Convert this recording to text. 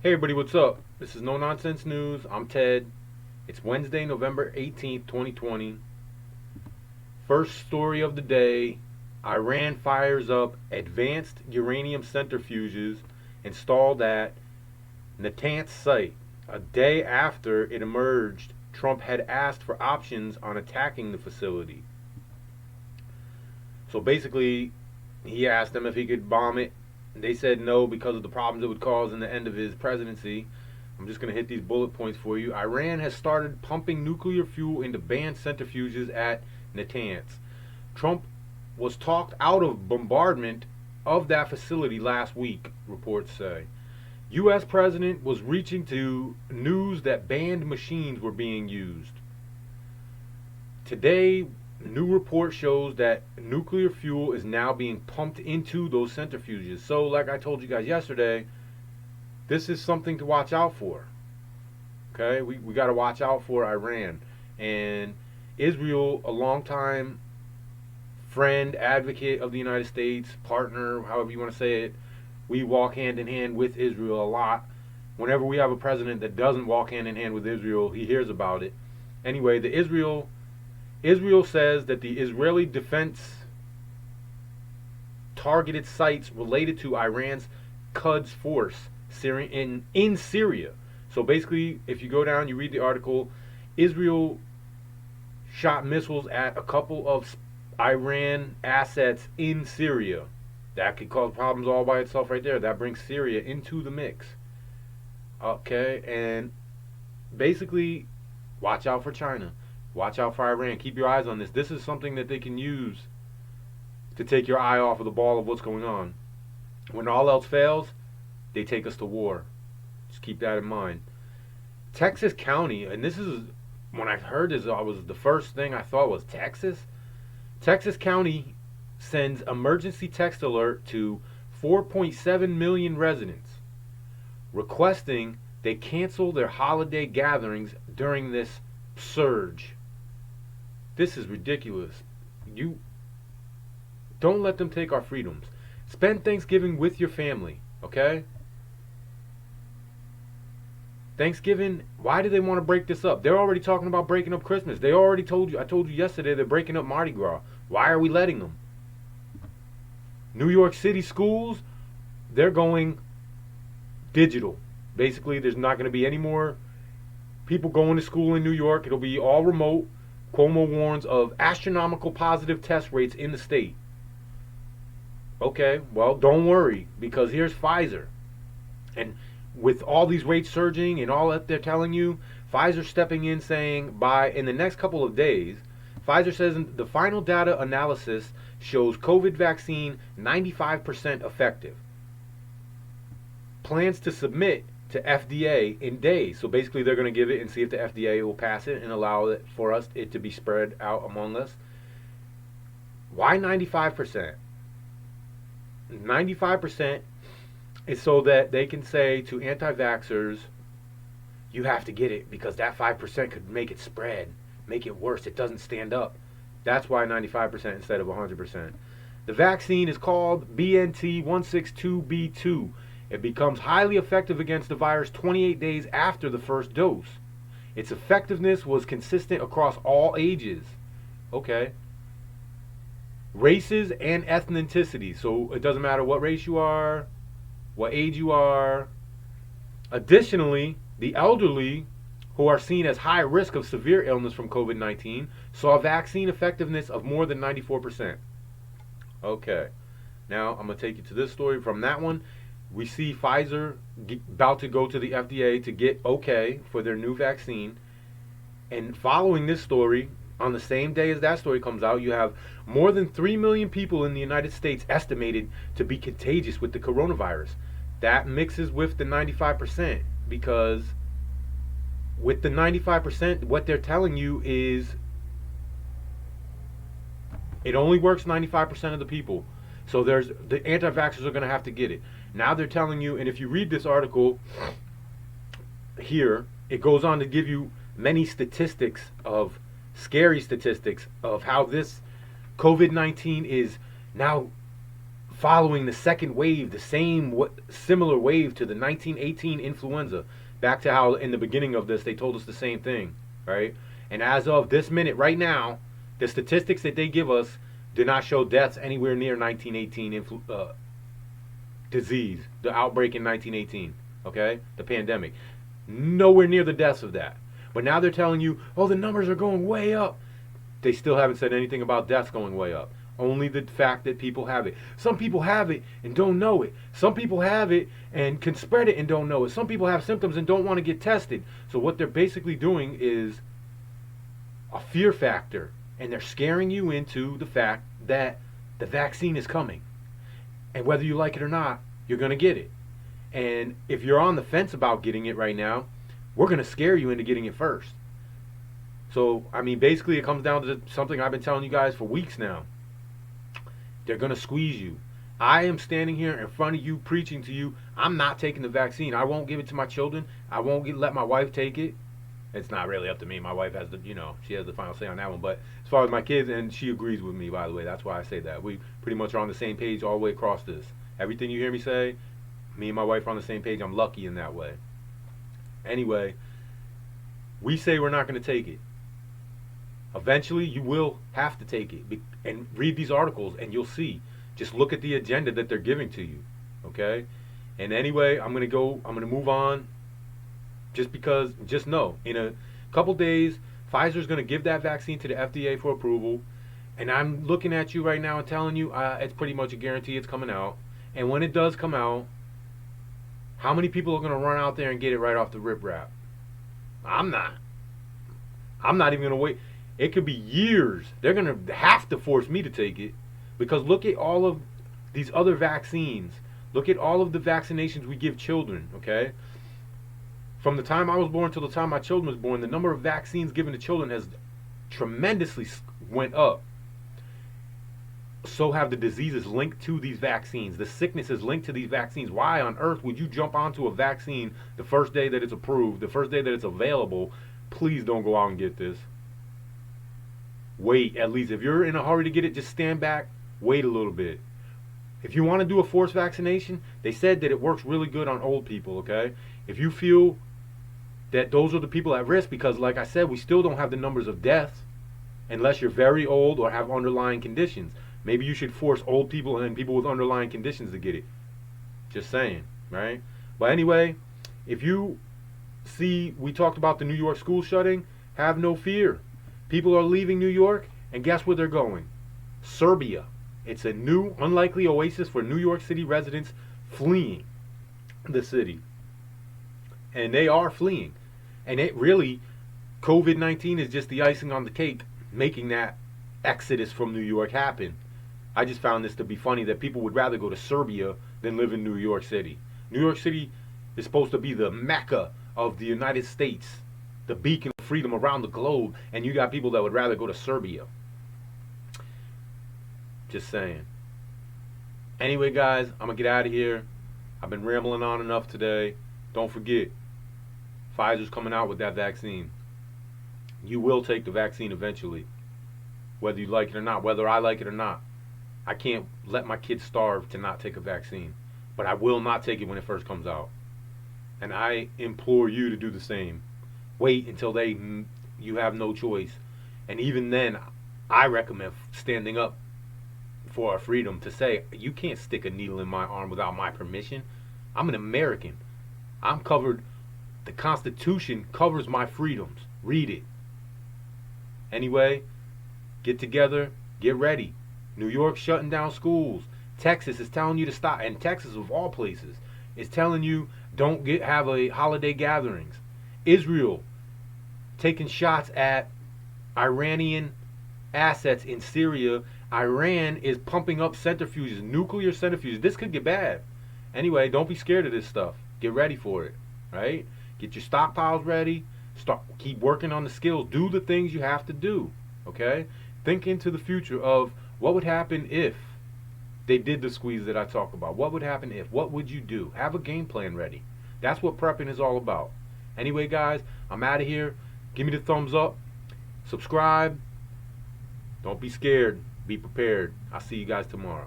Hey everybody, what's up? This is No Nonsense News. I'm Ted. It's Wednesday, November 18th, 2020. First story of the day. Iran fires up advanced uranium centrifuges installed at Natanz site. A day after it emerged, Trump had asked for options on attacking the facility. So basically, he asked them if he could bomb it. They said no because of the problems it would cause in the end of his presidency. I'm just going to hit these bullet points for you. Iran has started pumping nuclear fuel into banned centrifuges at Natanz. Trump was talked out of bombardment of that facility last week, reports say. U.S. president was reaching to news that banned machines were being used. Today, new report shows that nuclear fuel is now being pumped into those centrifuges. So, like I told you guys yesterday, this is something to watch out for. Okay, we got to watch out for Iran and Israel, a longtime friend, advocate of the United States, partner, however you want to say it. We walk hand in hand with Israel a lot. Whenever we have a president that doesn't walk hand in hand with Israel, he hears about it. Anyway, Israel says that the Israeli defense targeted sites related to Iran's Quds force in Syria. So basically, if you go down, you read the article, Israel shot missiles at a couple of Iran assets in Syria. That could cause problems all by itself right there. That brings Syria into the mix. Okay, and basically, watch out for China. Watch out for Iran. Keep your eyes on this. This is something that they can use to take your eye off of the ball of what's going on. When all else fails, they take us to war. Just keep that in mind. Texas County, and this is when I heard this, I was the first thing I thought was Texas. Texas County sends emergency text alert to 4.7 million residents, requesting they cancel their holiday gatherings during this surge. This is ridiculous. You don't let them take our freedoms. Spend Thanksgiving with your family, okay? Thanksgiving, why do they want to break this up? They're already talking about breaking up Christmas. They already told you, I told you yesterday, they're breaking up Mardi Gras. Why are we letting them? New York City schools, they're going digital. Basically, there's not going to be any more people going to school in New York. It'll be all remote. Cuomo warns of astronomical positive test rates in the state. Okay, well, don't worry, because here's Pfizer. And with all these rates surging and all that they're telling you, Pfizer stepping in saying in the next couple of days, Pfizer says the final data analysis shows COVID vaccine 95% effective. Plans to submit to FDA in days. So basically they're going to give it and see if the FDA will pass it and allow it for it to be spread out among us. Why 95%? 95% is so that they can say to anti-vaxxers, you have to get it because that 5% could make it spread, make it worse. It doesn't stand up. That's why 95% instead of 100%. The vaccine is called BNT162b2. It becomes highly effective against the virus 28 days after the first dose. Its effectiveness was consistent across all ages. Okay. Races and ethnicities. So it doesn't matter what race you are, what age you are. Additionally, the elderly, who are seen as high risk of severe illness from COVID-19, saw vaccine effectiveness of more than 94%. Okay. Now, I'm going to take you to this story. From that one, we see Pfizer about to go to the FDA to get okay for their new vaccine. And following this story, on the same day as that story comes out, you have more than 3 million people in the United States estimated to be contagious with the coronavirus. That mixes with the 95% because with the 95%, what they're telling you is it only works 95% of the people. So the anti-vaxxers are going to have to get it. Now they're telling you, and if you read this article here, it goes on to give you many scary statistics of how this COVID-19 is now following the second wave, the similar wave to the 1918 influenza. Back to how in the beginning of this they told us the same thing, right? And as of this minute, right now, the statistics that they give us do not show deaths anywhere near 1918 disease, the outbreak in 1918, okay? The pandemic. Nowhere near the deaths of that. But now they're telling you, oh, the numbers are going way up. They still haven't said anything about deaths going way up. Only the fact that people have it. Some people have it and don't know it. Some people have it and can spread it and don't know it. Some people have symptoms and don't want to get tested. So what they're basically doing is a fear factor. And they're scaring you into the fact that the vaccine is coming. And whether you like it or not, you're going to get it. And if you're on the fence about getting it right now, we're going to scare you into getting it first. So, I mean, basically it comes down to something I've been telling you guys for weeks now. They're going to squeeze you. I am standing here in front of you preaching to you, I'm not taking the vaccine. I won't give it to my children. I won't let my wife take it. It's not really up to me. My wife has the, she has the final say on that one. But as far as my kids, and she agrees with me, by the way. That's why I say that. We pretty much are on the same page all the way across this. Everything you hear me say, me and my wife are on the same page. I'm lucky in that way. Anyway, we say we're not going to take it. Eventually, you will have to take it. And read these articles, and you'll see. Just look at the agenda that they're giving to you. Okay? And anyway, I'm going to move on. Just know, in a couple days, Pfizer's going to give that vaccine to the FDA for approval. And I'm looking at you right now and telling you it's pretty much a guarantee it's coming out. And when it does come out, how many people are going to run out there and get it right off the rip rap? I'm not even going to wait. It could be years. They're going to have to force me to take it. Because look at all of these other vaccines. Look at all of the vaccinations we give children, okay? From the time I was born till the time my children was born, the number of vaccines given to children has tremendously went up. So have the diseases linked to these vaccines. The sicknesses linked to these vaccines. Why on earth would you jump onto a vaccine the first day that it's approved, the first day that it's available? Please don't go out and get this. Wait, at least if you're in a hurry to get it, just stand back, wait a little bit. If you want to do a forced vaccination, they said that it works really good on old people, okay? If you feel that those are the people at risk, because like I said, we still don't have the numbers of deaths unless you're very old or have underlying conditions. Maybe you should force old people and people with underlying conditions to get it. Just saying, right? But anyway, if you see, we talked about the New York school shutting, have no fear. People are leaving New York, and guess where they're going? Serbia. It's a new, unlikely oasis for New York City residents fleeing the city. And they are fleeing. And it really, COVID-19 is just the icing on the cake, making that exodus from New York happen. I just found this to be funny that people would rather go to Serbia than live in New York City. New York City is supposed to be the Mecca of the United States, the beacon of freedom around the globe, and you got people that would rather go to Serbia. Just saying. Anyway, guys, I'm going to get out of here. I've been rambling on enough today. Don't forget, Pfizer's coming out with that vaccine. You will take the vaccine eventually, whether you like it or not, whether I like it or not. I can't let my kids starve to not take a vaccine, but I will not take it when it first comes out. And I implore you to do the same. Wait until you have no choice. And even then, I recommend standing up for our freedom to say, you can't stick a needle in my arm without my permission. I'm an American. I'm covered. The Constitution covers my freedoms. Read it. Anyway, get together, get ready. New York's shutting down schools. Texas is telling you to stop. And Texas, of all places, is telling you don't have a holiday gatherings. Israel taking shots at Iranian assets in Syria. Iran is pumping up centrifuges, nuclear centrifuges. This could get bad. Anyway, don't be scared of this stuff. Get ready for it, right? Get your stockpiles ready. Keep working on the skills. Do the things you have to do, okay? Think into the future of what would happen if they did the squeeze that I talk about. What would happen if? What would you do? Have a game plan ready. That's what prepping is all about. Anyway, guys, I'm out of here. Give me the thumbs up. Subscribe. Don't be scared. Be prepared. I'll see you guys tomorrow.